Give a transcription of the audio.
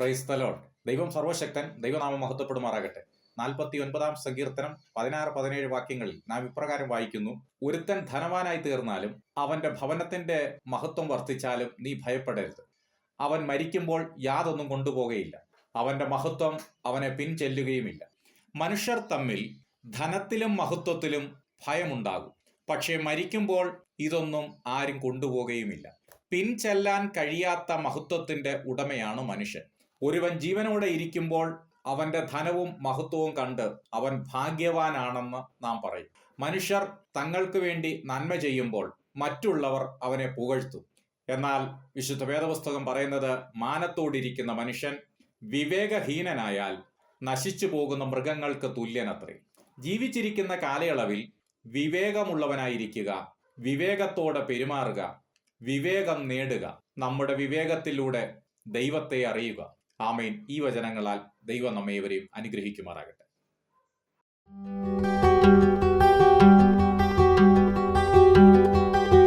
Praise the Lord. ദൈവം സർവശക്തൻ, ദൈവനാമം മഹത്വപ്പെടുമാറാകട്ടെ. 49 സങ്കീർത്തനം 16-17 വാക്യങ്ങളിൽ നാം ഇപ്രകാരം വായിക്കുന്നു: ഒരുത്തൻ ധനവാനായി തീർന്നാലും അവന്റെ ഭവനത്തിന്റെ മഹത്വം വർദ്ധിച്ചാലും നീ ഭയപ്പെടരുത്. അവൻ മരിക്കുമ്പോൾ യാതൊന്നും കൊണ്ടുപോകുകയില്ല. അവന്റെ മഹത്വം അവനെ പിൻചെല്ലുകയുമില്ല. മനുഷ്യർ തമ്മിൽ ധനത്തിലും മഹത്വത്തിലും ഭയമുണ്ടാകും. പക്ഷേ മരിക്കുമ്പോൾ ഇതൊന്നും ആരും കൊണ്ടുപോകുകയുമില്ല. പിൻചെല്ലാൻ കഴിയാത്ത മഹത്വത്തിന്റെ ഉടമയാണ് മനുഷ്യൻ. ഒരുവൻ ജീവനോടെ ഇരിക്കുമ്പോൾ അവന്റെ ധനവും മഹത്വവും കണ്ട് അവൻ ഭാഗ്യവാനാണെന്ന് നാം പറയും. മനുഷ്യർ തങ്ങൾക്ക് വേണ്ടി നന്മ ചെയ്യുമ്പോൾ മറ്റുള്ളവർ അവനെ പുകഴ്ത്തും. എന്നാൽ വിശുദ്ധ വേദപുസ്തകം പറയുന്നത്, മാനത്തോടിരിക്കുന്ന മനുഷ്യൻ വിവേകഹീനനായാൽ നശിച്ചു പോകുന്ന മൃഗങ്ങൾക്ക് തുല്യനത്രേ. ജീവിച്ചിരിക്കുന്ന കാലയളവിൽ വിവേകമുള്ളവനായിരിക്കുക, വിവേകത്തോടെ പെരുമാറുക, വിവേകം നേടുക, നമ്മുടെ വിവേകത്തിലൂടെ ദൈവത്തെ അറിയുക. ആമേൻ. ഈ വചനങ്ങളാൽ ദൈവം നമ്മേവരെയും അനുഗ്രഹിക്കുമാറാകട്ടെ.